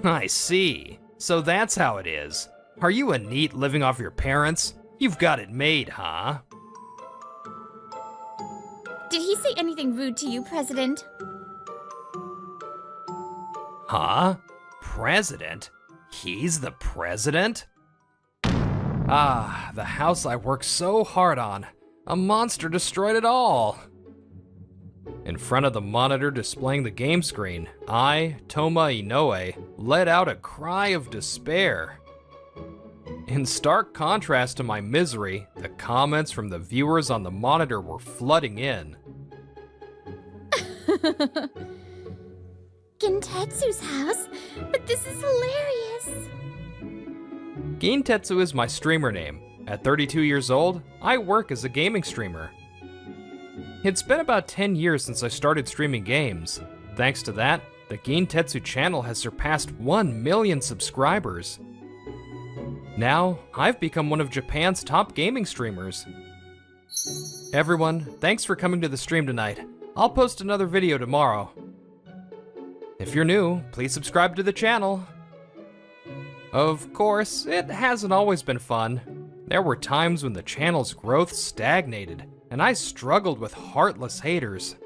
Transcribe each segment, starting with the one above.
I see. So that's how it is. Are you a NEET living off your parents? You've got it made, huh? Did he say anything rude to you, President? Huh? President? He's the president? Ah, the house I worked so hard on. A monster destroyed it all. In front of the monitor displaying the game screen, I, Toma Inoue, let out a cry of despair. In stark contrast to my misery, the comments from the viewers on the monitor were flooding in. Gintetsu's house? But this is hilarious! Gintetsu is my streamer name. At 32 years old, I work as a gaming streamer. It's been about 10 years since I started streaming games. Thanks to that, the Gintetsu channel has surpassed 1 million subscribers. Now, I've become one of Japan's top gaming streamers. Everyone, thanks for coming to the stream tonight. I'll post another video tomorrow. If you're new, please subscribe to the channel. Of course, it hasn't always been fun. There were times when the channel's growth stagnated, and I struggled with heartless haters.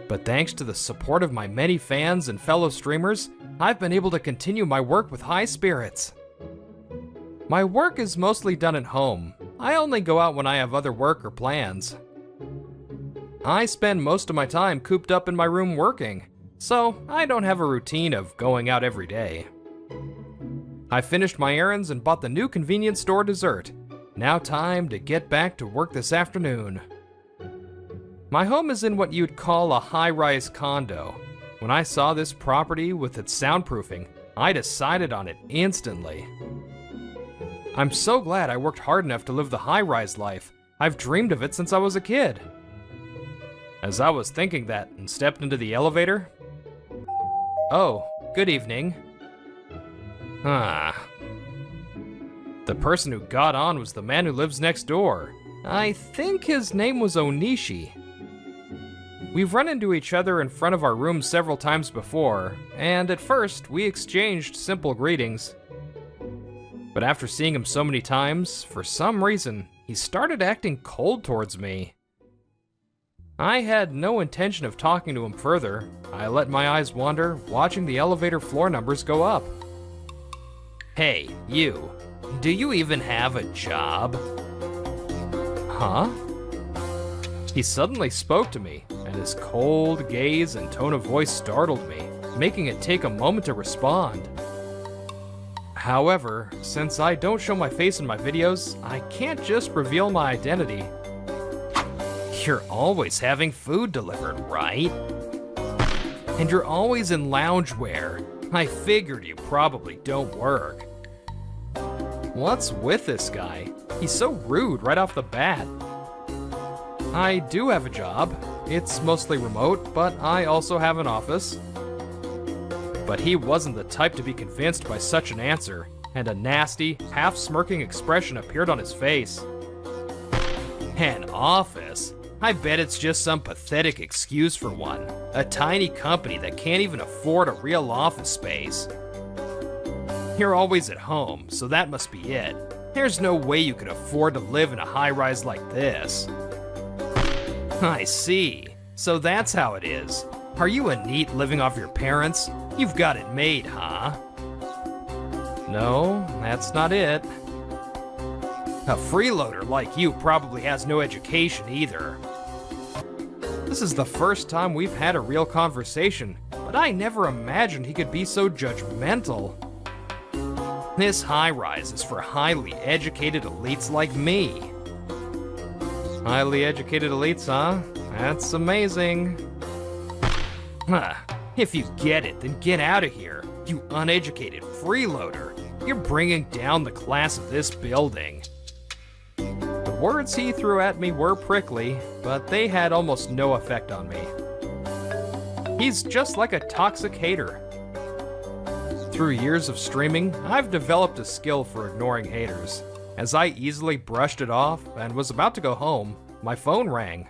But thanks to the support of my many fans and fellow streamers, I've been able to continue my work with high spirits. My work is mostly done at home. I only go out when I have other work or plans. I spend most of my time cooped up in my room working, so I don't have a routine of going out every day. I finished my errands and bought the new convenience store dessert. Now time to get back to work this afternoon. My home is in what you'd call a high-rise condo. When I saw this property with its soundproofing, I decided on it instantly. I'm so glad I worked hard enough to live the high-rise life. I've dreamed of it since I was a kid. As I was thinking that and stepped into the elevator... Oh, good evening. The person who got on was the man who lives next door. I think his name was Onishi. We've run into each other in front of our room several times before, and at first we exchanged simple greetings. But after seeing him so many times, for some reason, he started acting cold towards me. I had no intention of talking to him further. I let my eyes wander, watching the elevator floor numbers go up. Hey, you. Do you even have a job? Huh? He suddenly spoke to me, and his cold gaze and tone of voice startled me, making it take a moment to respond. However, since I don't show my face in my videos, I can't just reveal my identity. You're always having food delivered, right? And you're always in loungewear. I figured you probably don't work. What's with this guy? He's so rude right off the bat. I do have a job. It's mostly remote, but I also have an office. But he wasn't the type to be convinced by such an answer, and a nasty, half-smirking expression appeared on his face. An office? I bet it's just some pathetic excuse for one. A tiny company that can't even afford a real office space. You're always at home, so that must be it. There's no way you could afford to live in a high-rise like this. I see. So that's how it is. Are you a NEET living off your parents? You've got it made, huh? No, that's not it. A freeloader like you probably has no education either. This is the first time we've had a real conversation, but I never imagined he could be so judgmental. This high-rise is for highly educated elites like me. Highly educated elites, huh? That's amazing. Huh. If you get it, then get out of here, you uneducated freeloader. You're bringing down the class of this building. The words he threw at me were prickly, but they had almost no effect on me. He's just like a toxic hater. Through years of streaming, I've developed a skill for ignoring haters. As I easily brushed it off and was about to go home, my phone rang.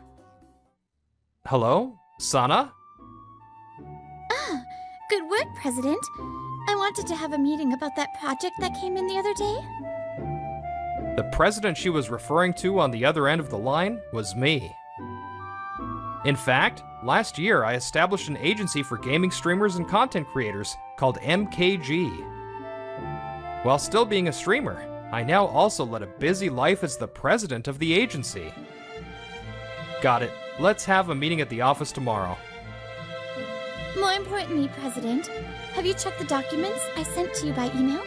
Hello? Sana? Good work, President. I wanted to have a meeting about that project that came in the other day. The president she was referring to on the other end of the line was me. In fact, last year I established an agency for gaming streamers and content creators called MKG. While still being a streamer, I now also led a busy life as the president of the agency. Got it. Let's have a meeting at the office tomorrow. More importantly, President, have you checked the documents I sent to you by email?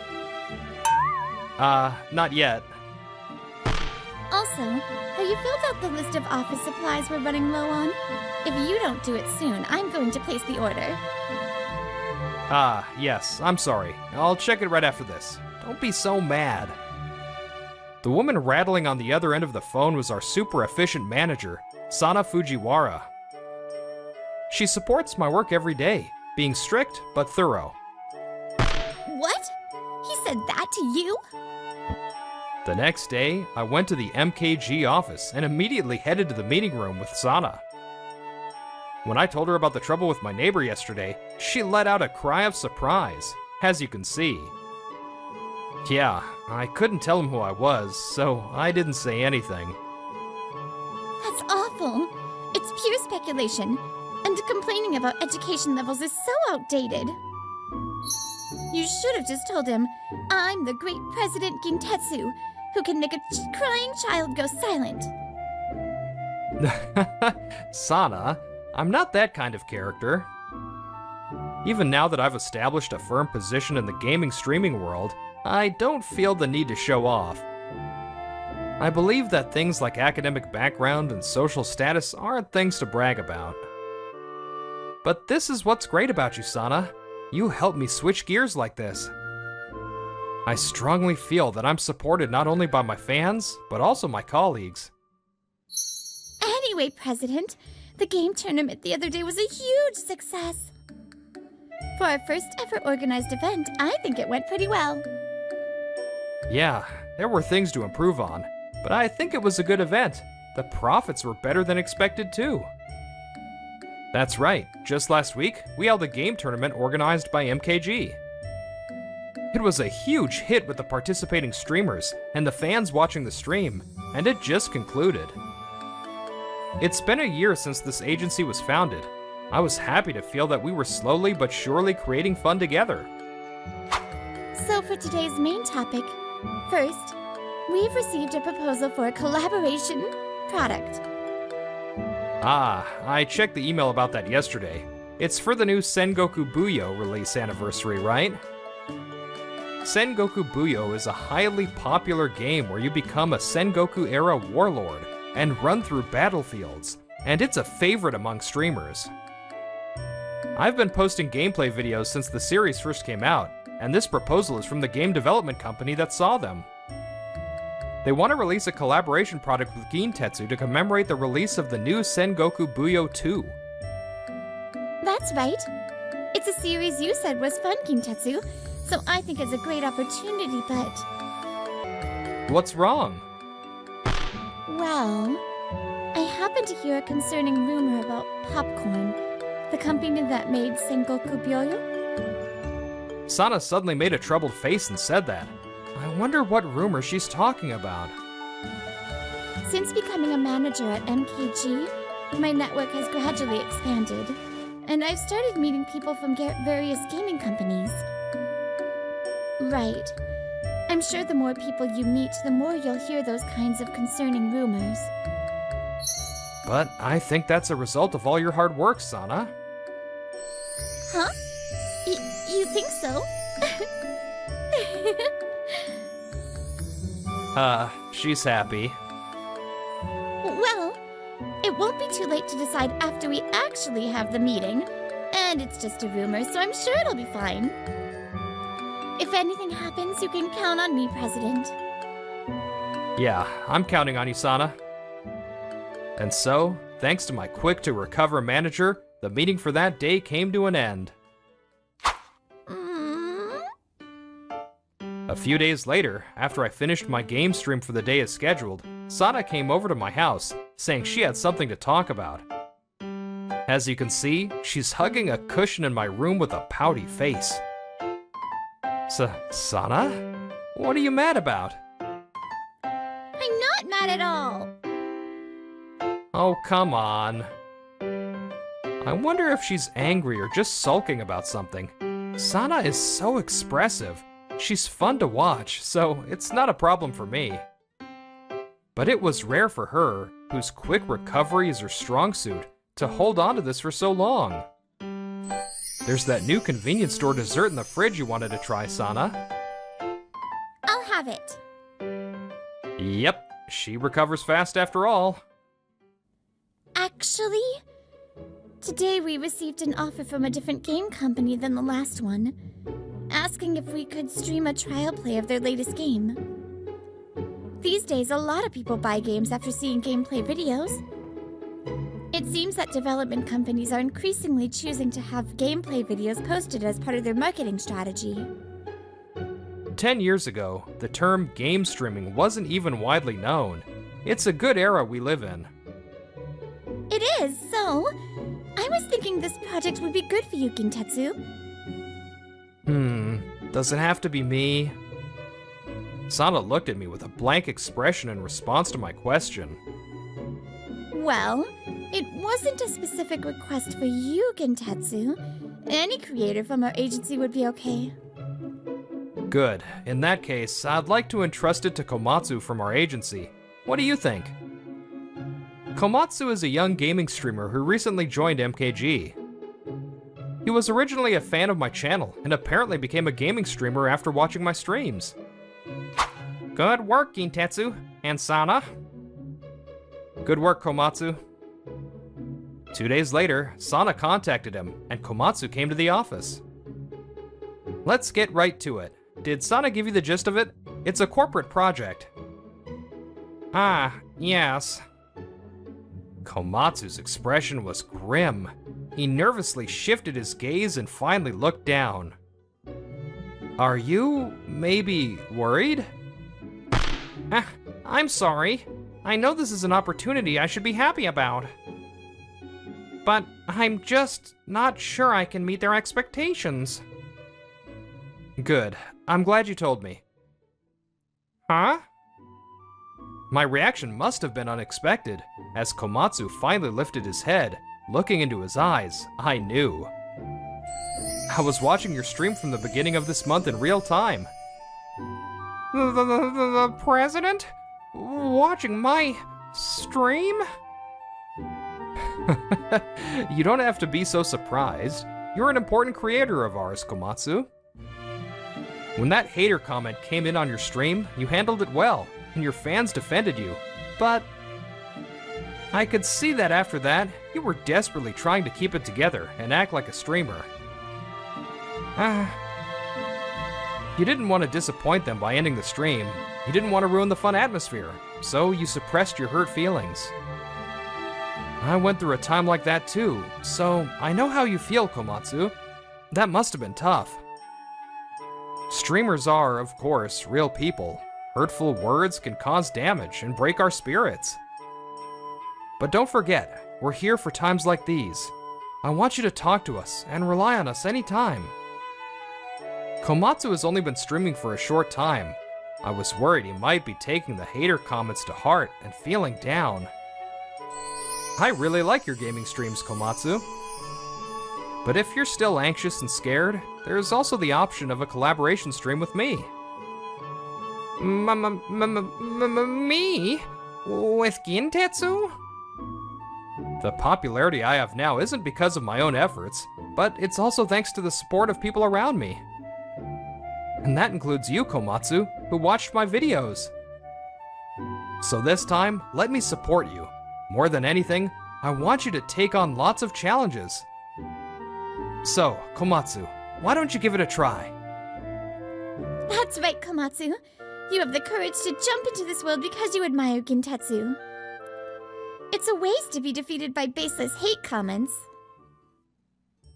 Not yet. Also, have you filled out the list of office supplies we're running low on? If you don't do it soon, I'm going to place the order. Yes, I'm sorry. I'll check it right after this. Don't be so mad. The woman rattling on the other end of the phone was our super efficient manager, Sana Fujiwara. She supports my work every day, being strict but thorough. What? He said that to you? The next day, I went to the MKG office and immediately headed to the meeting room with Sana. When I told her about the trouble with my neighbor yesterday, she let out a cry of surprise, as you can see. Yeah, I couldn't tell him who I was, so I didn't say anything. That's awful. It's pure speculation, and complaining about education levels is so outdated. You should have just told him, I'm the great President Gintetsu, who can make a crying child go silent. Sana, I'm not that kind of character. Even now that I've established a firm position in the gaming streaming world, I don't feel the need to show off. I believe that things like academic background and social status aren't things to brag about. But this is what's great about you, Sana. You help me switch gears like this. I strongly feel that I'm supported not only by my fans, but also my colleagues. Anyway, President, the game tournament the other day was a huge success. For our first ever organized event, I think it went pretty well. Yeah, there were things to improve on, but I think it was a good event. The profits were better than expected too. That's right, just last week, we held a game tournament organized by MKG. It was a huge hit with the participating streamers and the fans watching the stream, and it just concluded. It's been a year since this agency was founded. I was happy to feel that we were slowly but surely creating fun together. So for today's main topic, first, we've received a proposal for a collaboration product. I checked the email about that yesterday. It's for the new Sengoku Buyo release anniversary, right? Sengoku Buyo is a highly popular game where you become a Sengoku-era warlord and run through battlefields, and it's a favorite among streamers. I've been posting gameplay videos since the series first came out, and this proposal is from the game development company that saw them. They want to release a collaboration product with Gintetsu to commemorate the release of the new Sengoku Buyo 2. That's right. It's a series you said was fun, Gintetsu, so I think it's a great opportunity, but... What's wrong? Well, I happened to hear a concerning rumor about Popcorn, the company that made Sengoku Byoyo. Sana suddenly made a troubled face and said that. I wonder what rumor she's talking about. Since becoming a manager at MKG, my network has gradually expanded, and I've started meeting people from various gaming companies. Right. I'm sure the more people you meet, the more you'll hear those kinds of concerning rumors. But I think that's a result of all your hard work, Sana. Huh? You think so? She's happy. Well, it won't be too late to decide after we actually have the meeting. And it's just a rumor, so I'm sure it'll be fine. If anything happens, you can count on me, President. Yeah, I'm counting on you, Sana. And so, thanks to my quick-to-recover manager, the meeting for that day came to an end. A few days later, after I finished my game stream for the day as scheduled, Sana came over to my house, saying she had something to talk about. As you can see, she's hugging a cushion in my room with a pouty face. Sana? What are you mad about? I'm not mad at all. Oh, come on. I wonder if she's angry or just sulking about something. Sana is so expressive. She's fun to watch, so it's not a problem for me. But it was rare for her, whose quick recovery is her strong suit, to hold on to this for so long. There's that new convenience store dessert in the fridge you wanted to try, Sana. I'll have it. Yep, she recovers fast after all. Actually, today we received an offer from a different game company than the last one, asking if we could stream a trial play of their latest game. These days, a lot of people buy games after seeing gameplay videos. It seems that development companies are increasingly choosing to have gameplay videos posted as part of their marketing strategy. 10 years ago, the term game streaming wasn't even widely known. It's a good era we live in. It is, so I was thinking this project would be good for you, Gintetsu. Does it have to be me? Sana looked at me with a blank expression in response to my question. Well, it wasn't a specific request for you, Gintetsu. Any creator from our agency would be okay. Good. In that case, I'd like to entrust it to Komatsu from our agency. What do you think? Komatsu is a young gaming streamer who recently joined MKG. He was originally a fan of my channel and apparently became a gaming streamer after watching my streams. Good work, Gintetsu and Sana. Good work, Komatsu. 2 days later, Sana contacted him, and Komatsu came to the office. Let's get right to it. Did Sana give you the gist of it? It's a corporate project. Ah, yes. Komatsu's expression was grim. He nervously shifted his gaze and finally looked down. Are you maybe worried? I'm sorry. I know this is an opportunity I should be happy about. But I'm just not sure I can meet their expectations. Good. I'm glad you told me. Huh? My reaction must have been unexpected. As Komatsu finally lifted his head, looking into his eyes, I knew. I was watching your stream from the beginning of this month in real time. The president? Watching my stream? You don't have to be so surprised. You're an important creator of ours, Komatsu. When that hater comment came in on your stream, you handled it well, and your fans defended you. But I could see that after that, you were desperately trying to keep it together and act like a streamer. You didn't want to disappoint them by ending the stream. You didn't want to ruin the fun atmosphere, so you suppressed your hurt feelings. I went through a time like that too, so I know how you feel, Komatsu. That must have been tough. Streamers are, of course, real people. Hurtful words can cause damage and break our spirits. But don't forget, we're here for times like these. I want you to talk to us and rely on us anytime. Komatsu has only been streaming for a short time. I was worried he might be taking the hater comments to heart and feeling down. I really like your gaming streams, Komatsu. But if you're still anxious and scared, there's also the option of a collaboration stream with me. Me? With Gintetsu? The popularity I have now isn't because of my own efforts, but it's also thanks to the support of people around me. And that includes you, Komatsu, who watched my videos. So this time, let me support you. More than anything, I want you to take on lots of challenges. So, Komatsu, why don't you give it a try? That's right, Komatsu. You have the courage to jump into this world because you admire Gintetsu. It's a waste to be defeated by baseless hate comments.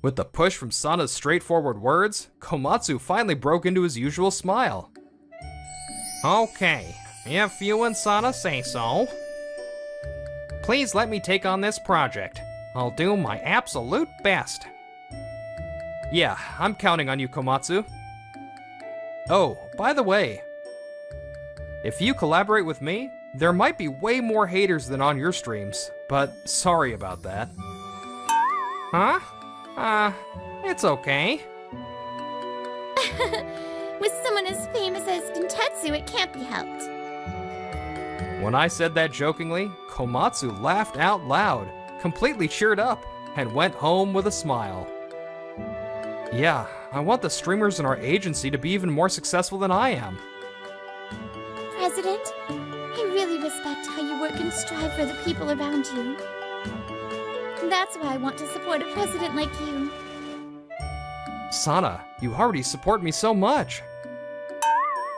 With the push from Sana's straightforward words, Komatsu finally broke into his usual smile. Okay, if you and Sana say so. Please let me take on this project. I'll do my absolute best. Yeah, I'm counting on you, Komatsu. Oh, by the way, if you collaborate with me, there might be way more haters than on your streams, but sorry about that. Huh? It's okay. With someone as famous as Gintetsu, it can't be helped. When I said that jokingly, Komatsu laughed out loud, completely cheered up, and went home with a smile. Yeah, I want the streamers in our agency to be even more successful than I am. President, I really respect how you work and strive for the people around you. That's why I want to support a president like you. Sana, you already support me so much.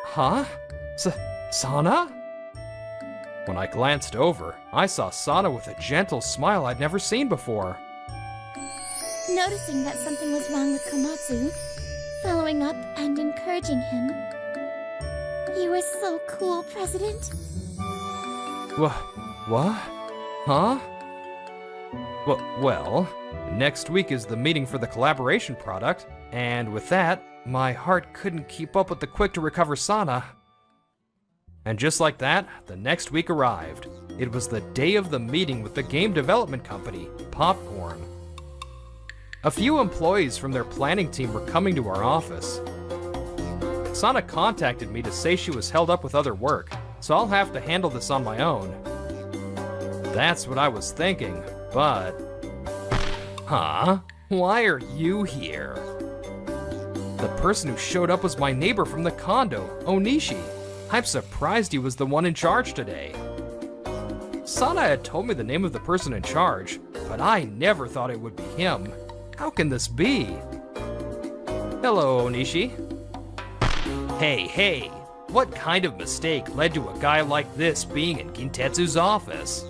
Huh? Sana? When I glanced over, I saw Sana with a gentle smile I'd never seen before. Noticing that something was wrong with Komatsu, following up and encouraging him. You were so cool, President. What? Huh? Well, next week is the meeting for the collaboration product, and with that, my heart couldn't keep up with the quick to recover Sana. And just like that, the next week arrived. It was the day of the meeting with the game development company, Popcorn. A few employees from their planning team were coming to our office. Sana contacted me to say she was held up with other work, so I'll have to handle this on my own. That's what I was thinking, but... Huh? Why are you here? The person who showed up was my neighbor from the condo, Onishi. I'm surprised he was the one in charge today. Sana had told me the name of the person in charge, but I never thought it would be him. How can this be? Hello, Onishi. Hey, what kind of mistake led to a guy like this being in Gintetsu's office?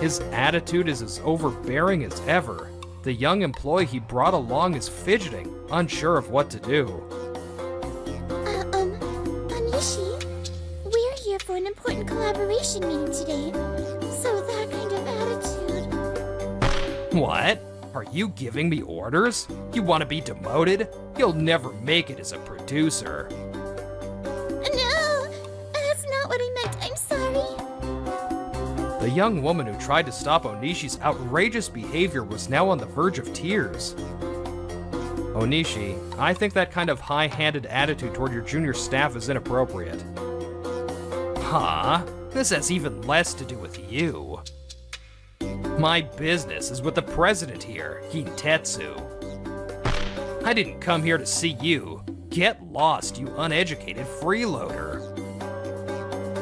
His attitude is as overbearing as ever. The young employee he brought along is fidgeting, unsure of what to do. Onishi, we're here for an important collaboration meeting today, so that kind of attitude... What? Are you giving me orders? You want to be demoted? You'll never make it as a producer. No, that's not what I meant. I'm sorry. The young woman who tried to stop Onishi's outrageous behavior was now on the verge of tears. Onishi, I think that kind of high-handed attitude toward your junior staff is inappropriate. Huh? This has even less to do with you. My business is with the president here, Gintetsu. I didn't come here to see you. Get lost, you uneducated freeloader.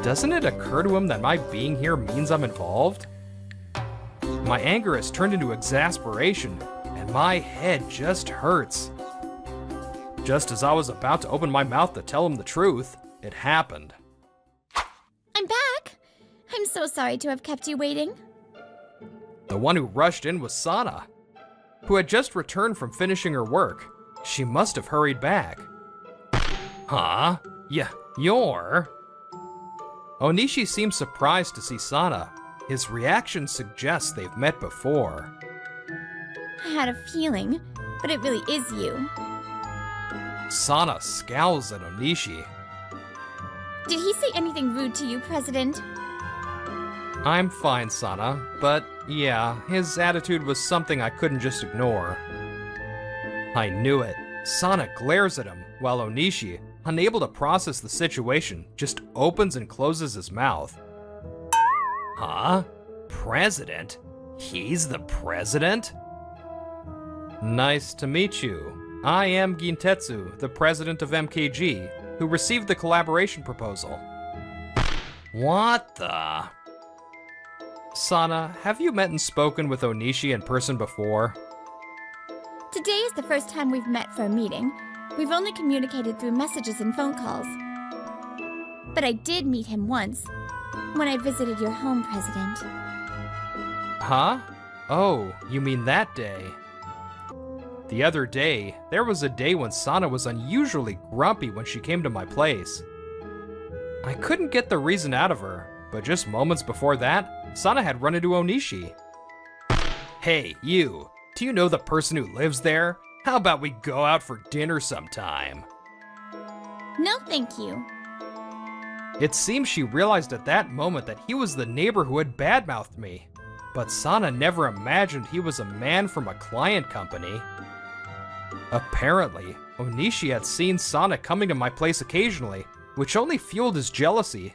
Doesn't it occur to him that my being here means I'm involved? My anger has turned into exasperation, and my head just hurts. Just as I was about to open my mouth to tell him the truth, it happened. I'm back. I'm so sorry to have kept you waiting. The one who rushed in was Sana, who had just returned from finishing her work. She must have hurried back. Huh? You're... Onishi seems surprised to see Sana. His reaction suggests they've met before. I had a feeling, but it really is you. Sana scowls at Onishi. Did he say anything rude to you, President? I'm fine, Sana, but yeah, his attitude was something I couldn't just ignore. I knew it. Sana glares at him, while Onishi, unable to process the situation, just opens and closes his mouth. Huh? President? He's the president? Nice to meet you. I am Gintetsu, the president of MKG, who received the collaboration proposal. What the... Sana, have you met and spoken with Onishi in person before? Today is the first time we've met for a meeting. We've only communicated through messages and phone calls. But I did meet him once, when I visited your home, President. Huh? Oh, you mean that day. The other day, there was a day when Sana was unusually grumpy when she came to my place. I couldn't get the reason out of her, but just moments before that, Sana had run into Onishi. Hey, you. Do you know the person who lives there? How about we go out for dinner sometime? No, thank you. It seems she realized at that moment that he was the neighbor who had badmouthed me. But Sana never imagined he was a man from a client company. Apparently, Onishi had seen Sana coming to my place occasionally, which only fueled his jealousy.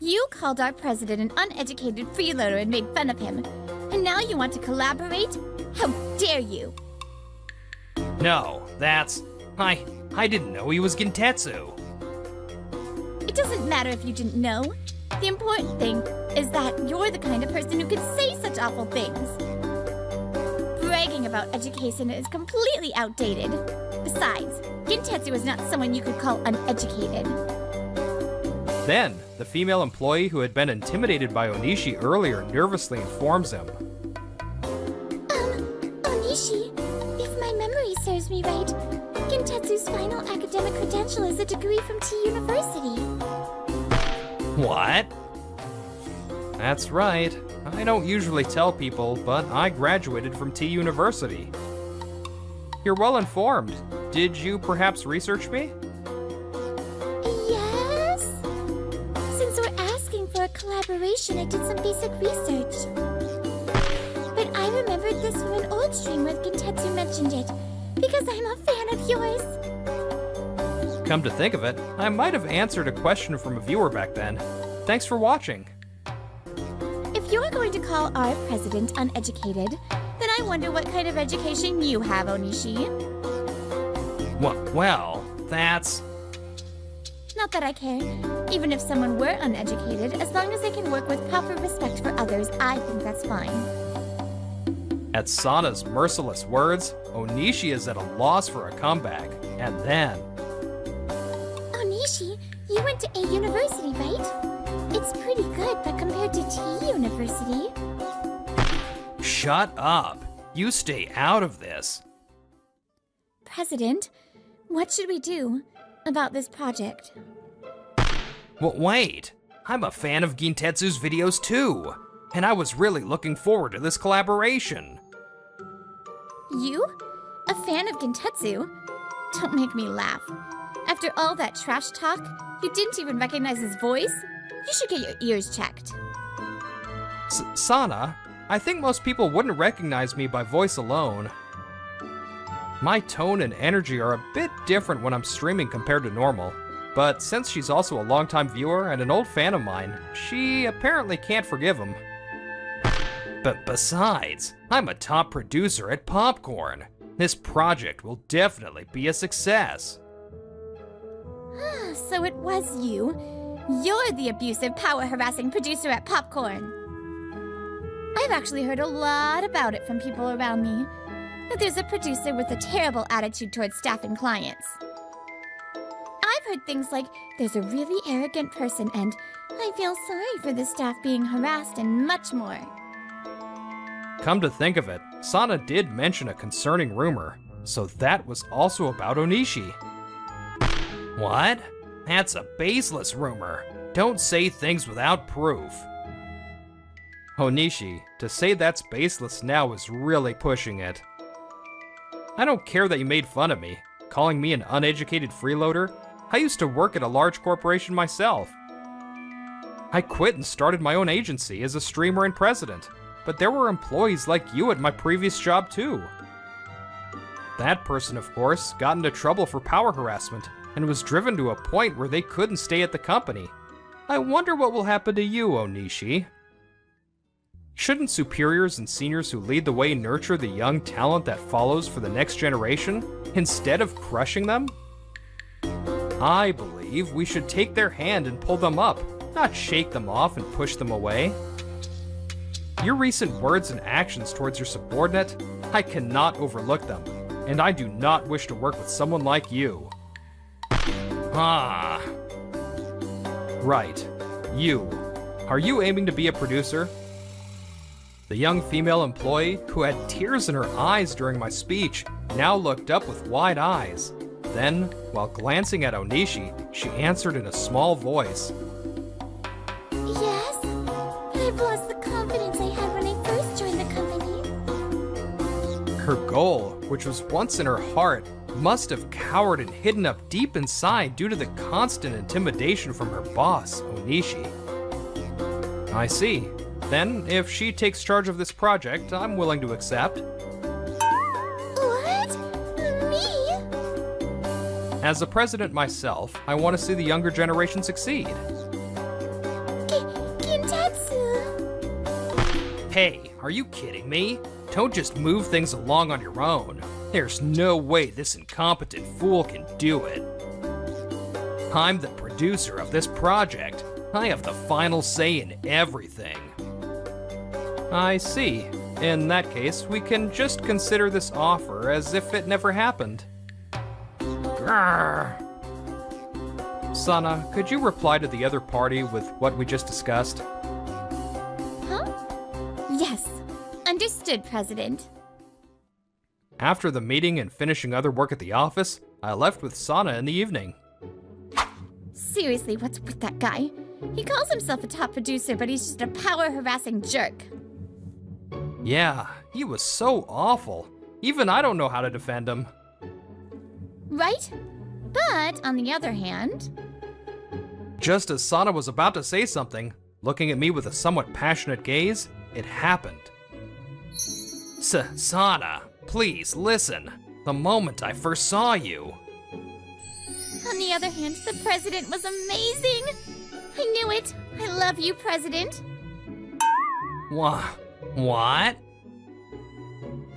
You called our president an uneducated freeloader and made fun of him. And now you want to collaborate? How dare you? No, that's... I didn't know he was Gintetsu. It doesn't matter if you didn't know. The important thing is that you're the kind of person who could say such awful things. Bragging about education is completely outdated. Besides, Gintetsu is not someone you could call uneducated. Then, the female employee who had been intimidated by Onishi earlier nervously informs him. Onishi, if my memory serves me right, Gintetsu's final academic credential is a degree from T University. What? That's right. I don't usually tell people, but I graduated from T University. You're well informed. Did you perhaps research me? Yes? Since we're asking for a collaboration, I did some basic research. But I remembered this from an old stream where Gintetsu mentioned it, because I'm a fan of yours. Come to think of it, I might have answered a question from a viewer back then. Thanks for watching. If you're going to call our president uneducated, then I wonder what kind of education you have, Onishi. Well, that's... Not that I care. Even if someone were uneducated, as long as they can work with proper respect for others, I think that's fine. At Sana's merciless words, Onishi is at a loss for a comeback. And then... Onishi, you went to A University, right? It's pretty good, but compared to T University... Shut up. You stay out of this. President, what should we do about this project? Wait. I'm a fan of Gintetsu's videos too. And I was really looking forward to this collaboration. You? A fan of Gintetsu? Don't make me laugh. After all that trash talk, you didn't even recognize his voice? You should get your ears checked. Sana, I think most people wouldn't recognize me by voice alone. My tone and energy are a bit different when I'm streaming compared to normal. But since she's also a longtime viewer and an old fan of mine, she apparently can't forgive him. But besides, I'm a top producer at Popcorn. This project will definitely be a success. So it was you. You're the abusive, power-harassing producer at Popcorn. I've actually heard a lot about it from people around me. That there's a producer with a terrible attitude towards staff and clients. I've heard things like, there's a really arrogant person and I feel sorry for the staff being harassed and much more. Come to think of it, Sana did mention a concerning rumor, so that was also about Onishi. What? That's a baseless rumor. Don't say things without proof. Onishi, to say that's baseless now is really pushing it. I don't care that you made fun of me, calling me an uneducated freeloader. I used to work at a large corporation myself. I quit and started my own agency as a streamer and president, but there were employees like you at my previous job too. That person, of course, got into trouble for power harassment and was driven to a point where they couldn't stay at the company. I wonder what will happen to you, Onishi. Shouldn't superiors and seniors who lead the way nurture the young talent that follows for the next generation, instead of crushing them? I believe we should take their hand and pull them up, not shake them off and push them away. Your recent words and actions towards your subordinate, I cannot overlook them, and I do not wish to work with someone like you. Ah. Right. You. Are you aiming to be a producer? The young female employee, who had tears in her eyes during my speech, now looked up with wide eyes. Then, while glancing at Onishi, she answered in a small voice. Yes, but I've lost the confidence I had when I first joined the company. goal, which was once in her heart, must have cowered and hidden up deep inside due to the constant intimidation from her boss, Onishi. I see. Then, if she takes charge of this project, I'm willing to accept. What? Me? As a president myself, I want to see the younger generation succeed. Kintetsu. Hey, are you kidding me? Don't just move things along on your own. There's no way this incompetent fool can do it. I'm the producer of this project. I have the final say in everything. I see. In that case, we can just consider this offer as if it never happened. Grrr. Sana, could you reply to the other party with what we just discussed? Huh? Yes. Understood, President. After the meeting and finishing other work at the office, I left with Sana in the evening. Seriously, what's with that guy? He calls himself a top producer, but he's just a power-harassing jerk. Yeah, he was so awful. Even I don't know how to defend him. Right? But, on the other hand... Just as Sana was about to say something, looking at me with a somewhat passionate gaze, it happened. Sana, please listen. The moment I first saw you. On the other hand, the President was amazing! I knew it! I love you, President! What?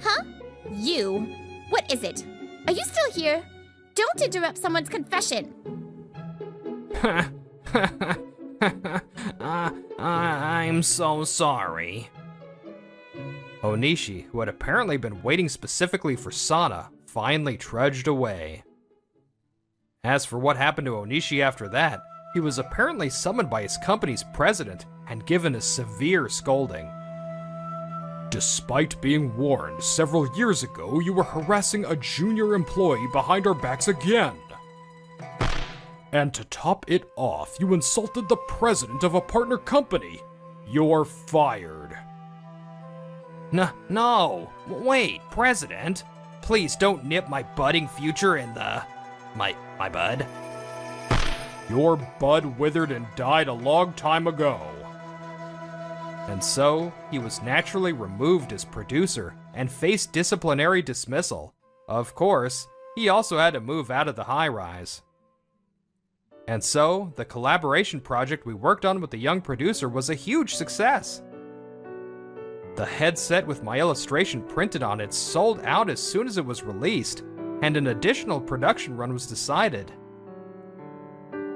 Huh? You? What is it? Are you still here? Don't interrupt someone's confession! I'm so sorry. Onishi, who had apparently been waiting specifically for Sana, finally trudged away. As for what happened to Onishi after that, he was apparently summoned by his company's president and given a severe scolding. Despite being warned several years ago, you were harassing a junior employee behind our backs again. And to top it off, you insulted the president of a partner company. You're fired. No, wait, President? Please don't nip my budding future in the... my bud. Your bud withered and died a long time ago. And so, he was naturally removed as producer and faced disciplinary dismissal. Of course, he also had to move out of the high-rise. And so, the collaboration project we worked on with the young producer was a huge success. The headset with my illustration printed on it sold out as soon as it was released, and an additional production run was decided.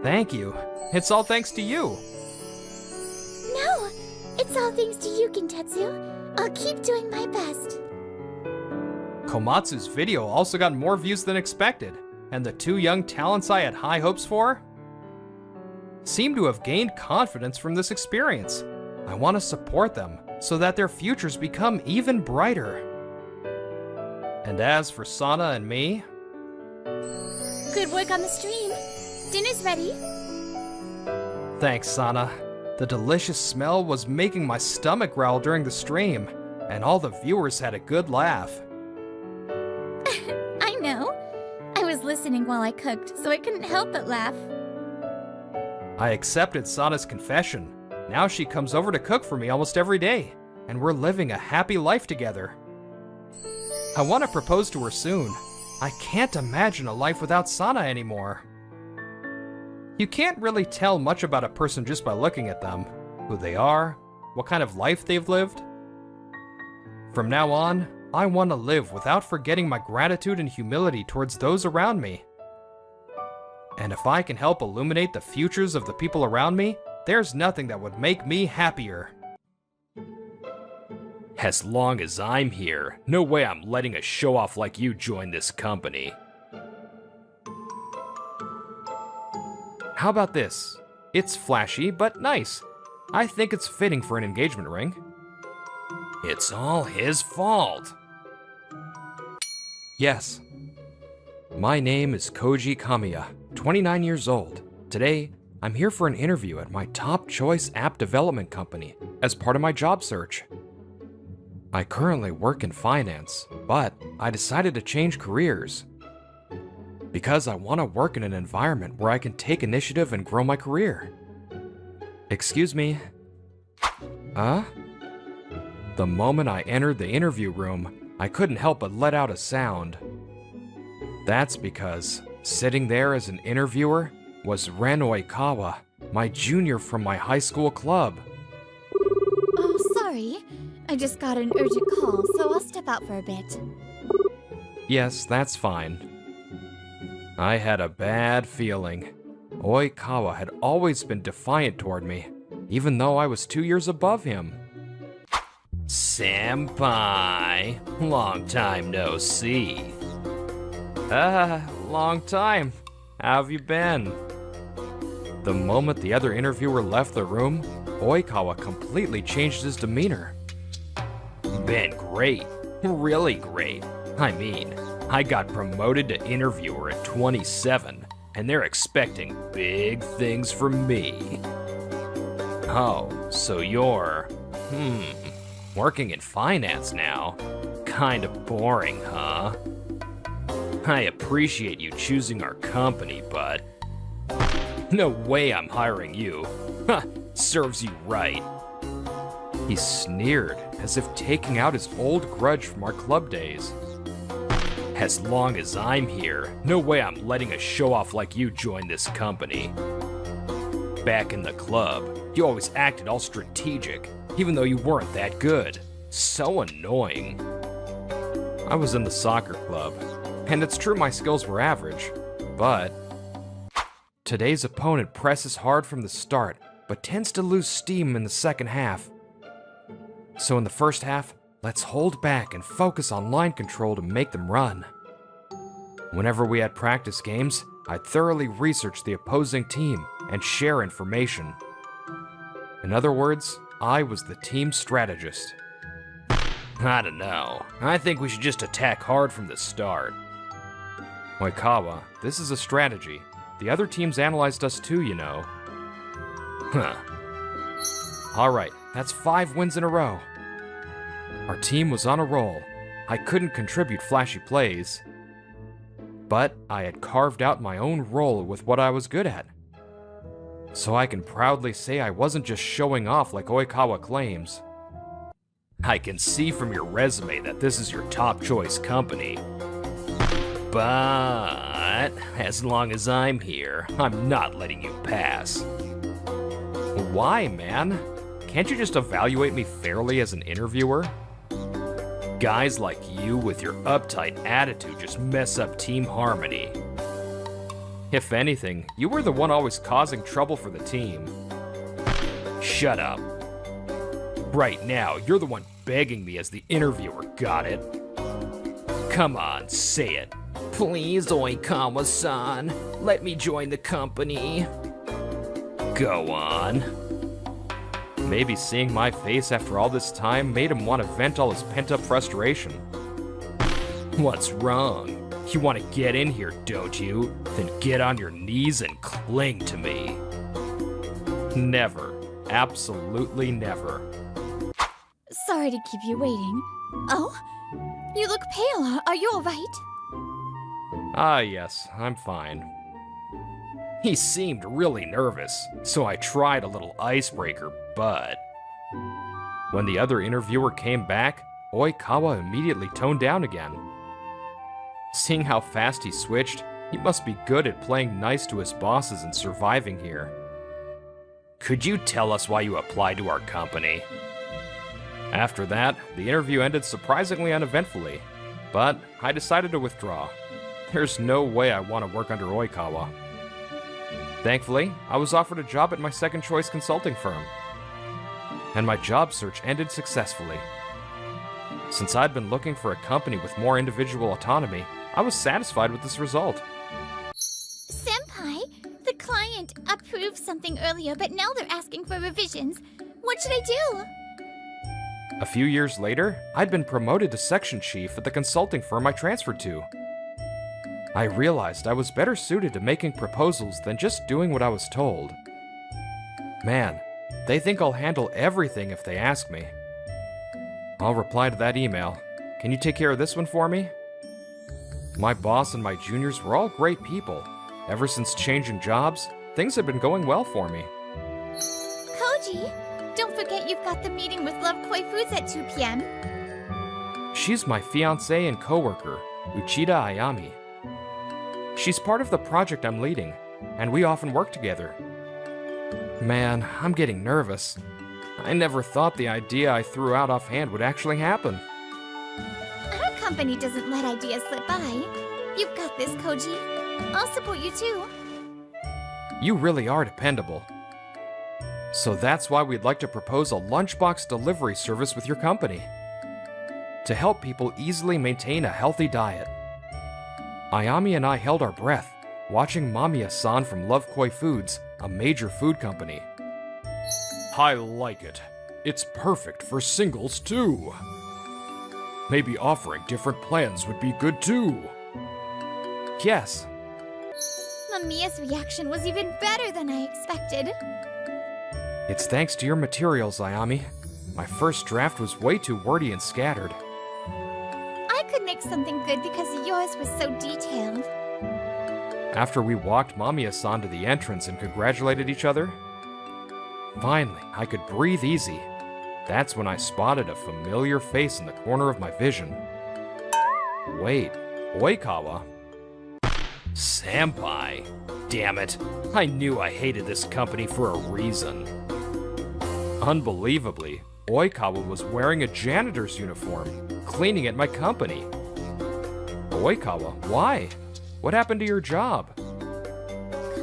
Thank you. It's all thanks to you. No! It's all thanks to you, Kintetsu. I'll keep doing my best. Komatsu's video also got more views than expected, and the two young talents I had high hopes for seem to have gained confidence from this experience. I want to support them so that their futures become even brighter. And as for Sana and me... Good work on the stream. Dinner's ready. Thanks, Sana. The delicious smell was making my stomach growl during the stream, and all the viewers had a good laugh. I know. I was listening while I cooked, so I couldn't help but laugh. I accepted Sana's confession. Now she comes over to cook for me almost every day, and we're living a happy life together. I want to propose to her soon. I can't imagine a life without Sana anymore. You can't really tell much about a person just by looking at them. Who they are, what kind of life they've lived. From now on, I want to live without forgetting my gratitude and humility towards those around me. And if I can help illuminate the futures of the people around me, there's nothing that would make me happier. As long as I'm here, no way I'm letting a show-off like you join this company. How about this? It's flashy, but nice. I think it's fitting for an engagement ring. It's all his fault. Yes. My name is Koji Kamiya, 29 years old. Today, I'm here for an interview at my top choice app development company as part of my job search. I currently work in finance, but I decided to change careers. Because I want to work in an environment where I can take initiative and grow my career. Excuse me. Huh? The moment I entered the interview room, I couldn't help but let out a sound. That's because sitting there as an interviewer was Ren Oikawa, my junior from my high school club. Oh, sorry. I just got an urgent call, so I'll step out for a bit. Yes, that's fine. I had a bad feeling. Oikawa had always been defiant toward me, even though I was 2 years above him. Senpai, long time no see. Long time. How have you been? The moment the other interviewer left the room, Oikawa completely changed his demeanor. Been great. Really great. I mean, I got promoted to interviewer at 27, and they're expecting big things from me. Oh, so you're, working in finance now? Kinda boring, huh? I appreciate you choosing our company, but no way I'm hiring you. Huh, serves you right. He sneered, as if taking out his old grudge from our club days. As long as I'm here, no way I'm letting a show-off like you join this company. Back in the club, you always acted all strategic, even though you weren't that good. So annoying. I was in the soccer club, and it's true my skills were average, but today's opponent presses hard from the start, but tends to lose steam in the second half. So in the first half, let's hold back and focus on line control to make them run. Whenever we had practice games, I'd thoroughly research the opposing team and share information. In other words, I was the team strategist. I don't know. I think we should just attack hard from the start. Oikawa, this is a strategy. The other teams analyzed us too, you know. Huh. Alright, that's 5 wins in a row. Our team was on a roll. I couldn't contribute flashy plays, but I had carved out my own role with what I was good at. So I can proudly say I wasn't just showing off like Oikawa claims. I can see from your resume that this is your top choice company. But as long as I'm here, I'm not letting you pass. Why, man? Can't you just evaluate me fairly as an interviewer? Guys like you with your uptight attitude just mess up team harmony. If anything, you were the one always causing trouble for the team. Shut up. Right now, you're the one begging me as the interviewer, got it? Come on, say it. Please, Oikawa-san, let me join the company. Go on. Maybe seeing my face after all this time made him want to vent all his pent-up frustration. What's wrong? You want to get in here, don't you? Then get on your knees and cling to me. Never. Absolutely never. Sorry to keep you waiting. Oh? You look pale. Are you alright? Ah, yes, I'm fine. He seemed really nervous, so I tried a little icebreaker, but when the other interviewer came back, Oikawa immediately toned down again. Seeing how fast he switched, he must be good at playing nice to his bosses and surviving here. Could you tell us why you applied to our company? After that, the interview ended surprisingly uneventfully, but I decided to withdraw. There's no way I want to work under Oikawa. Thankfully, I was offered a job at my second choice consulting firm, and my job search ended successfully. Since I'd been looking for a company with more individual autonomy, I was satisfied with this result. Senpai, the client approved something earlier, but now they're asking for revisions. What should I do? A few years later, I'd been promoted to section chief at the consulting firm I transferred to. I realized I was better suited to making proposals than just doing what I was told. Man, they think I'll handle everything if they ask me. I'll reply to that email. Can you take care of this one for me? My boss and my juniors were all great people. Ever since changing jobs, things have been going well for me. Koji, don't forget you've got the meeting with Love Koi Foods at 2 p.m. She's my fiancée and coworker, Uchida Ayami. She's part of the project I'm leading, and we often work together. Man, I'm getting nervous. I never thought the idea I threw out offhand would actually happen. Our company doesn't let ideas slip by. You've got this, Koji. I'll support you too. You really are dependable. So that's why we'd like to propose a lunchbox delivery service with your company, to help people easily maintain a healthy diet. Ayami and I held our breath, watching Mamiya-san from Love Koi Foods, a major food company. I like it. It's perfect for singles too. Maybe offering different plans would be good too. Yes. Mamiya's reaction was even better than I expected. It's thanks to your materials, Ayami. My first draft was way too wordy and scattered. I could make something good because yours was so detailed. After we walked Mamiya-san to the entrance and congratulated each other, finally, I could breathe easy. That's when I spotted a familiar face in the corner of my vision. Wait, Oikawa? Senpai! Damn it, I knew I hated this company for a reason. Unbelievably, Oikawa was wearing a janitor's uniform, cleaning at my company. Oikawa, why? What happened to your job?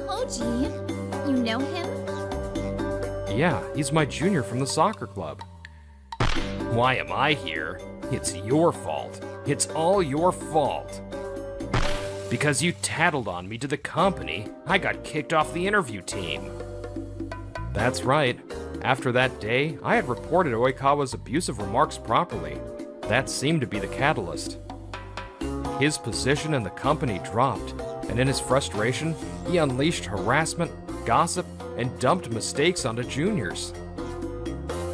Koji, you know him? Yeah, he's my junior from the soccer club. Why am I here? It's your fault. It's all your fault. Because you tattled on me to the company, I got kicked off the interview team. That's right. After that day, I had reported Oikawa's abusive remarks properly. That seemed to be the catalyst. His position in the company dropped, and in his frustration, he unleashed harassment, gossip, and dumped mistakes onto juniors.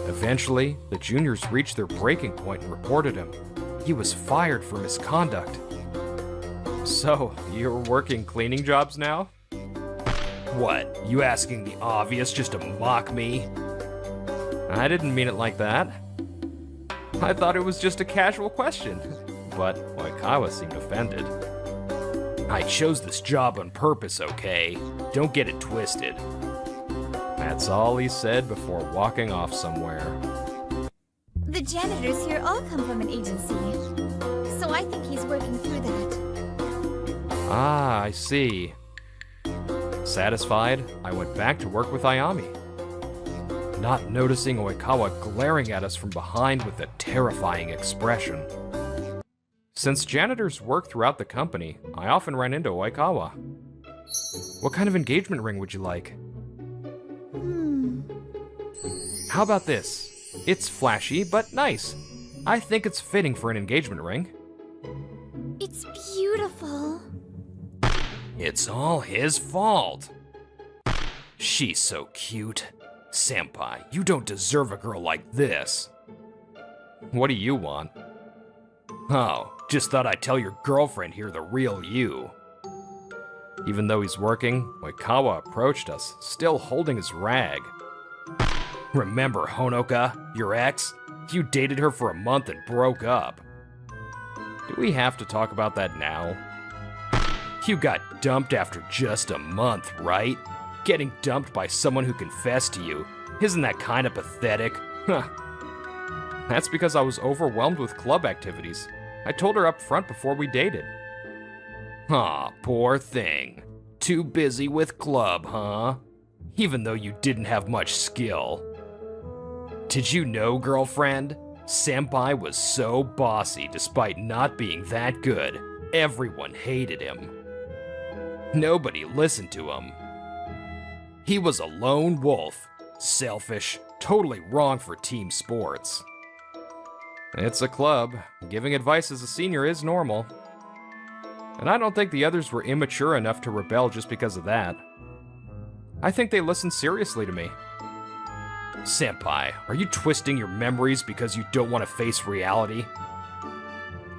Eventually, the juniors reached their breaking point and reported him. He was fired for misconduct. So, you're working cleaning jobs now? What, you asking the obvious just to mock me? I didn't mean it like that. I thought it was just a casual question, but Oikawa seemed offended. I chose this job on purpose, okay? Don't get it twisted. That's all he said before walking off somewhere. The janitors here all come from an agency, so I think he's working through that. Ah, I see. Satisfied, I went back to work with Ayami, not noticing Oikawa glaring at us from behind with a terrifying expression. Since janitors work throughout the company, I often ran into Oikawa. What kind of engagement ring would you like? How about this? It's flashy, but nice. I think it's fitting for an engagement ring. It's beautiful. It's all his fault. She's so cute. Senpai, you don't deserve a girl like this. What do you want? Oh, just thought I'd tell your girlfriend here the real you. Even though he's working, Oikawa approached us, still holding his rag. Remember Honoka, your ex? You dated her for a month and broke up. Do we have to talk about that now? You got dumped after just a month, right? Getting dumped by someone who confessed to you. Isn't that kind of pathetic? Huh. That's because I was overwhelmed with club activities. I told her up front before we dated. Aw, poor thing. Too busy with club, huh? Even though you didn't have much skill. Did you know, girlfriend? Senpai was so bossy despite not being that good. Everyone hated him. Nobody listened to him. He was a lone wolf. Selfish, totally wrong for team sports. It's a club. Giving advice as a senior is normal. And I don't think the others were immature enough to rebel just because of that. I think they listened seriously to me. Senpai, are you twisting your memories because you don't want to face reality?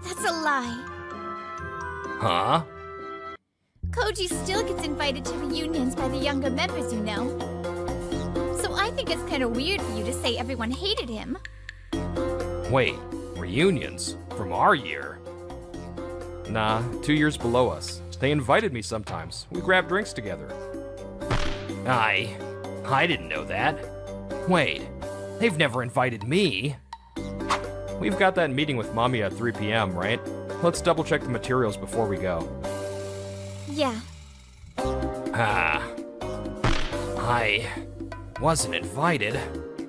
That's a lie. Huh? Koji still gets invited to reunions by the younger members, you know. So I think it's kind of weird for you to say everyone hated him. Wait, reunions? From our year? Nah, 2 years below us. They invited me sometimes. We grabbed drinks together. I didn't know that. Wait, they've never invited me. We've got that meeting with Mommy at 3 p.m., right? Let's double check the materials before we go. Yeah. I wasn't invited.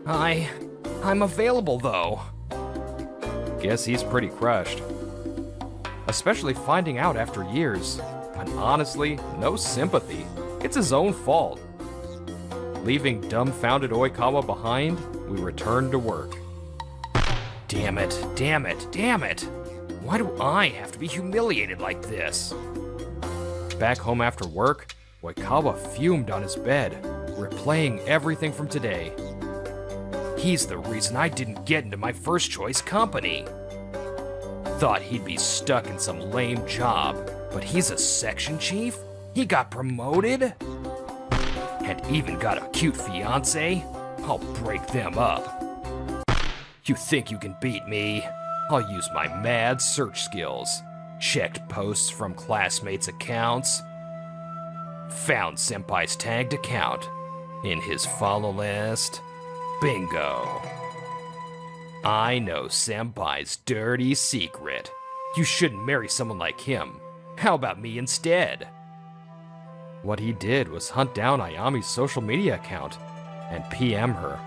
I'm available though. Guess he's pretty crushed. Especially finding out after years. But honestly, no sympathy. It's his own fault. Leaving dumbfounded Oikawa behind, we returned to work. Damn it, damn it, damn it! Why do I have to be humiliated like this? Back home after work, Oikawa fumed on his bed, replaying everything from today. He's the reason I didn't get into my first choice company. Thought he'd be stuck in some lame job, but he's a section chief? He got promoted? And even got a cute fiance? I'll break them up. You think you can beat me? I'll use my mad search skills. Checked posts from classmates' accounts. Found Senpai's tagged account. In his follow list. Bingo. I know Senpai's dirty secret. You shouldn't marry someone like him. How about me instead? What he did was hunt down Ayami's social media account and PM her.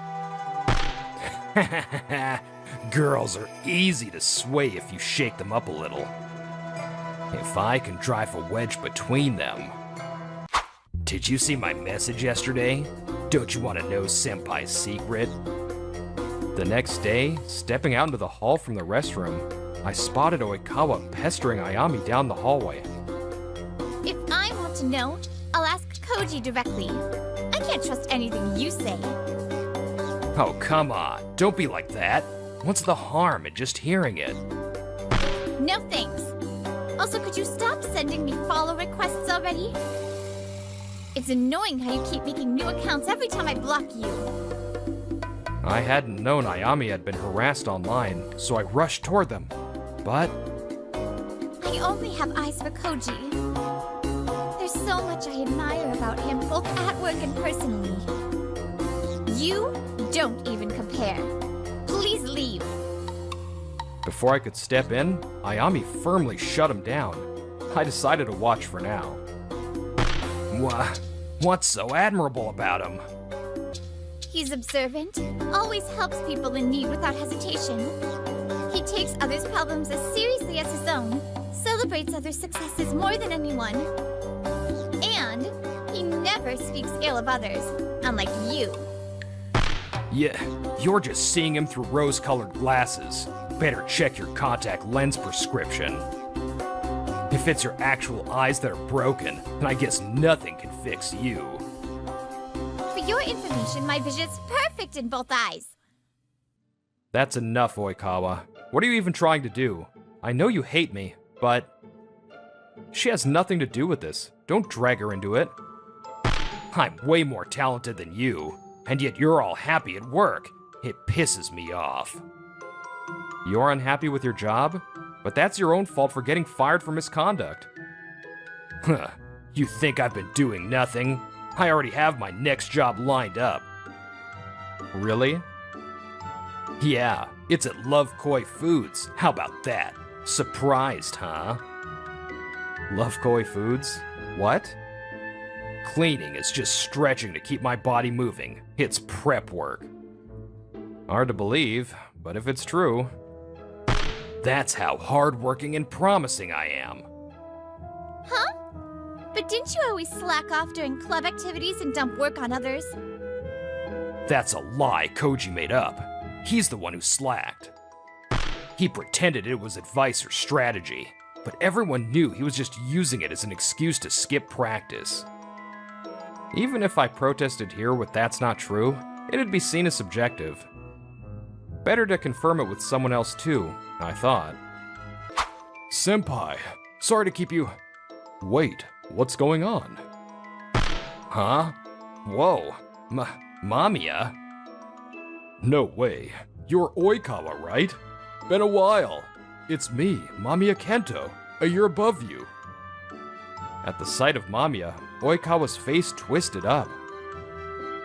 Girls are easy to sway if you shake them up a little. If I can drive a wedge between them. Did you see my message yesterday? Don't you want to know Senpai's secret? The next day, stepping out into the hall from the restroom, I spotted Oikawa pestering Ayami down the hallway. If I want to know, I'll ask Koji directly. I can't trust anything you say. Oh, come on. Don't be like that. What's the harm in just hearing it? No thanks. Also, could you stop sending me follow requests already? It's annoying how you keep making new accounts every time I block you. I hadn't known Ayami had been harassed online, so I rushed toward them. But I only have eyes for Koji. There's so much I admire about him, both at work and personally. You don't even compare. Please leave. before I could step in, Ayami firmly shut him down. I decided to watch for now. What's so admirable about him? He's observant, always helps people in need without hesitation. He takes others' problems as seriously as his own, celebrates others' successes more than anyone. And he never speaks ill of others, unlike you. Yeah, you're just seeing him through rose-colored glasses. Better check your contact lens prescription. If it's your actual eyes that are broken, then I guess nothing can fix you. For your information, my vision's perfect in both eyes. That's enough, Oikawa. What are you even trying to do? I know you hate me, but she has nothing to do with this. Don't drag her into it. I'm way more talented than you, and yet you're all happy at work. It pisses me off. You're unhappy with your job? But that's your own fault for getting fired for misconduct. Huh, you think I've been doing nothing? I already have my next job lined up. Really? Yeah, it's at Love Koi Foods. How about that? Surprised, huh? Love Koi Foods? What? Cleaning is just stretching to keep my body moving. It's prep work. Hard to believe, but if it's true, that's how hardworking and promising I am. Huh? But didn't you always slack off during club activities and dump work on others? That's a lie Koji made up. He's the one who slacked. He pretended it was advice or strategy, but everyone knew he was just using it as an excuse to skip practice. Even if I protested here with that's not true, it'd be seen as subjective. Better to confirm it with someone else too, I thought. Senpai, sorry to keep you... Wait, what's going on? Huh? Whoa, Mamiya? No way. You're Oikawa, right? Been a while. It's me, Mamiya Kento, a year above you. At the sight of Mamiya, Oikawa's face twisted up.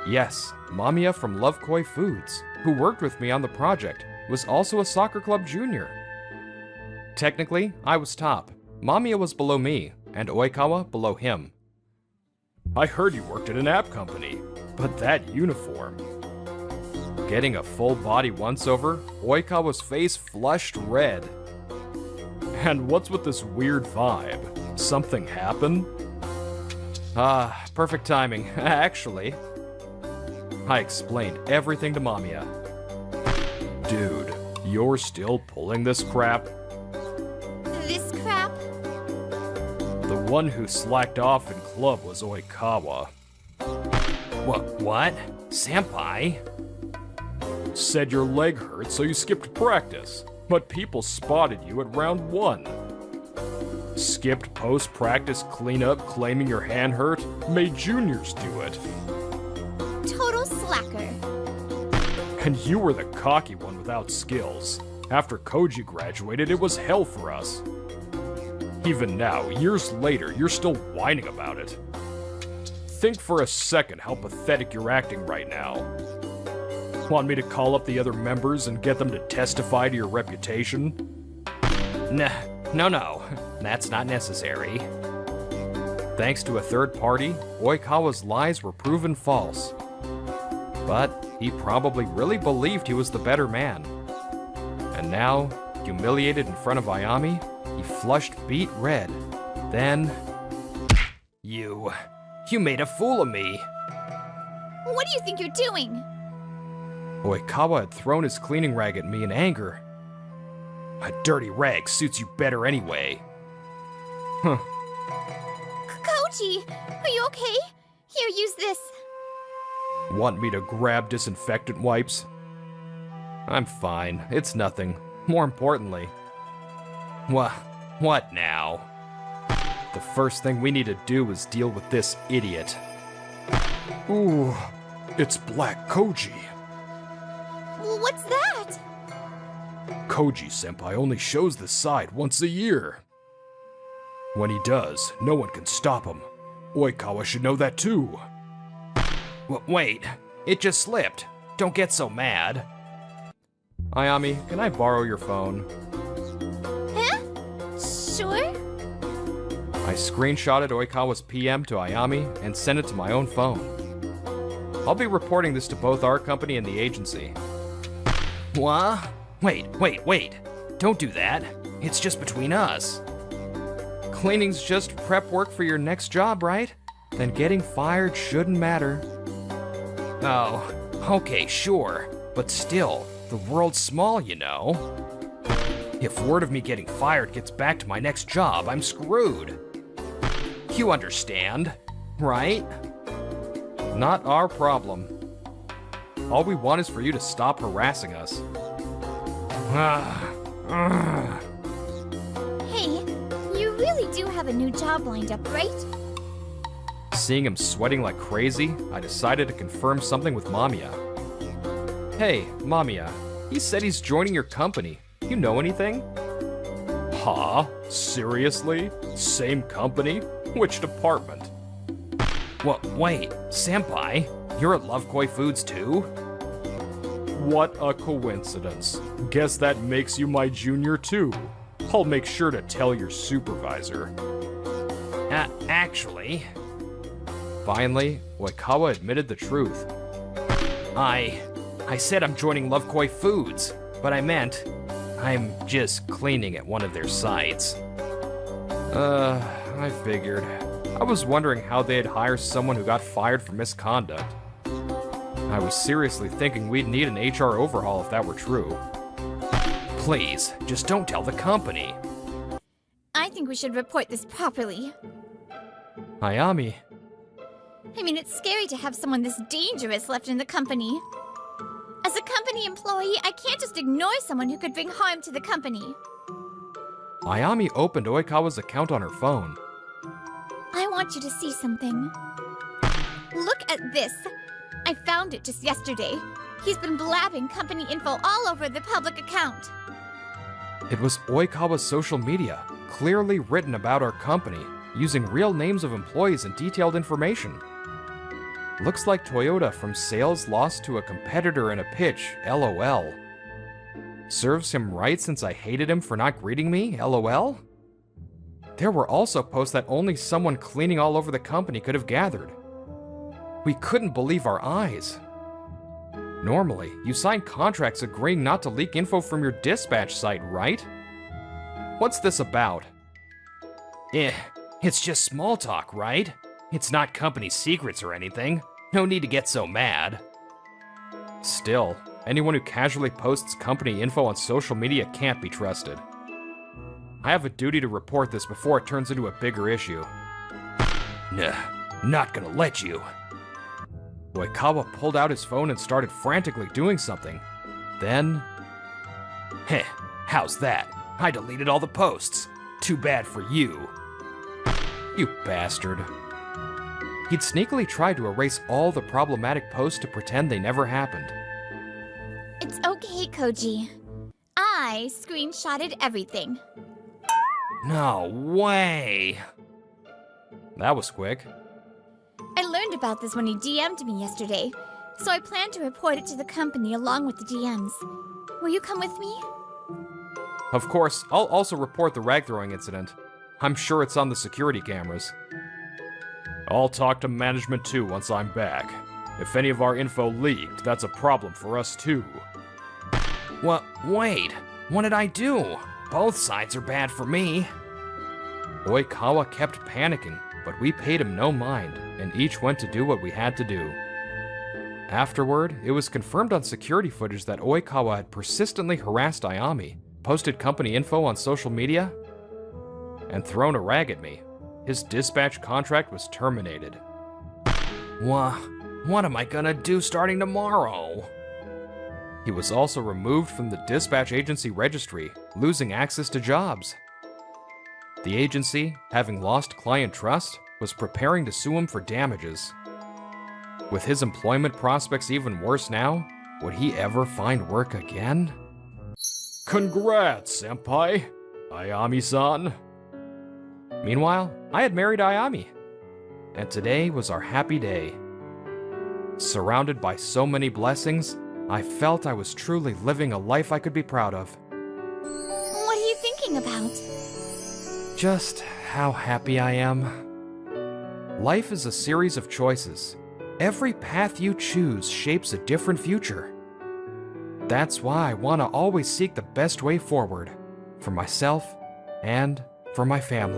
Yes, Mamiya from Love Koi Foods, who worked with me on the project, was also a soccer club junior. Technically, I was top. Mamiya was below me, and Oikawa below him. I heard you worked at an app company, but that uniform. Getting a full body once-over, Oikawa's face flushed red. And what's with this weird vibe? Something happened? Perfect timing, actually. I explained everything to Mamiya. Dude, you're still pulling this crap? This crap? The one who slacked off in club was Oikawa. What? Senpai? Said your leg hurt, so you skipped practice. But people spotted you at round 1. Skipped post-practice cleanup claiming your hand hurt? Made juniors do it. Total slacker. And you were the cocky one without skills. After Koji graduated, it was hell for us. Even now, years later, you're still whining about it. Think for a second how pathetic you're acting right now. Want me to call up the other members and get them to testify to your reputation? No. That's not necessary. Thanks to a third party, Oikawa's lies were proven false. But he probably really believed he was the better man. And now, humiliated in front of Ayami, he flushed beet red. Then... You made a fool of me. What do you think you're doing? Oikawa had thrown his cleaning rag at me in anger. A dirty rag suits you better anyway. Huh. Koji, are you okay? Here, use this. Want me to grab disinfectant wipes? I'm fine. It's nothing. More importantly... What now? The first thing we need to do is deal with this idiot. Ooh, it's Black Koji. What's that? Koji-senpai only shows this side once a year. When he does, no one can stop him. Oikawa should know that too. Wait, it just slipped. Don't get so mad. Ayami, can I borrow your phone? Huh? Sure. I screenshotted Oikawa's PM to Ayami and sent it to my own phone. I'll be reporting this to both our company and the agency. What? Wait. Don't do that. It's just between us. Cleaning's just prep work for your next job, right? Then getting fired shouldn't matter. Oh, okay, sure. But still, the world's small, you know. If word of me getting fired gets back to my next job, I'm screwed. You understand, right? Not our problem. All we want is for you to stop harassing us. Hey, you really do have a new job lined up, right? Seeing him sweating like crazy, I decided to confirm something with Mamiya. Hey, Mamiya, he said he's joining your company. You know anything? Huh? Seriously? Same company? Which department? Wait, senpai, you're at Love Koi Foods too? What a coincidence. Guess that makes you my junior too. I'll make sure to tell your supervisor. Actually... Finally, Oikawa admitted the truth. I said I'm joining Love Koi Foods, but I meant I'm just cleaning at one of their sites. I figured. I was wondering how they'd hire someone who got fired for misconduct. I was seriously thinking we'd need an HR overhaul if that were true. Please, just don't tell the company. I think we should report this properly. Ayami. I mean, it's scary to have someone this dangerous left in the company. company employee, I can't just ignore someone who could bring harm to the company. Ayami opened Oikawa's account on her phone. I want you to see something. Look at this. I found it just yesterday. He's been blabbing company info all over the public account. It was Oikawa's social media, clearly written about our company, using real names of employees and detailed information. Looks like Toyota from sales lost to a competitor in a pitch, LOL. Serves him right since I hated him for not greeting me, LOL? There were also posts that only someone cleaning all over the company could have gathered. We couldn't believe our eyes. Normally, you sign contracts agreeing not to leak info from your dispatch site, right? What's this about? It's just small talk, right? It's not company secrets or anything. No need to get so mad. Still, anyone who casually posts company info on social media can't be trusted. I have a duty to report this before it turns into a bigger issue. Nah, not gonna let you. Oikawa pulled out his phone and started frantically doing something. Then... Heh, how's that? I deleted all the posts. Too bad for you. You bastard. He'd sneakily tried to erase all the problematic posts to pretend they never happened. It's okay, Koji. I screenshotted everything. No way! That was quick. I learned about this when he DM'd me yesterday, so I plan to report it to the company along with the DMs. Will you come with me? Of course, I'll also report the rag throwing incident. I'm sure it's on the security cameras. I'll talk to management too once I'm back. If any of our info leaked, that's a problem for us too. What? Wait, what did I do? Both sides are bad for me. Oikawa kept panicking, but we paid him no mind, and each went to do what we had to do. Afterward, it was confirmed on security footage that Oikawa had persistently harassed Ayami, posted company info on social media, and thrown a rag at me. His dispatch contract was terminated. What am I gonna do starting tomorrow? He was also removed from the dispatch agency registry, losing access to jobs. The agency, having lost client trust, was preparing to sue him for damages. With his employment prospects even worse now, would he ever find work again? Congrats, senpai! Ayami-san. Meanwhile, I had married Ayami, and today was our happy day. Surrounded by so many blessings, I felt I was truly living a life I could be proud of. What are you thinking about? Just how happy I am. Life is a series of choices. Every path you choose shapes a different future. That's why I want to always seek the best way forward, for myself and for my family.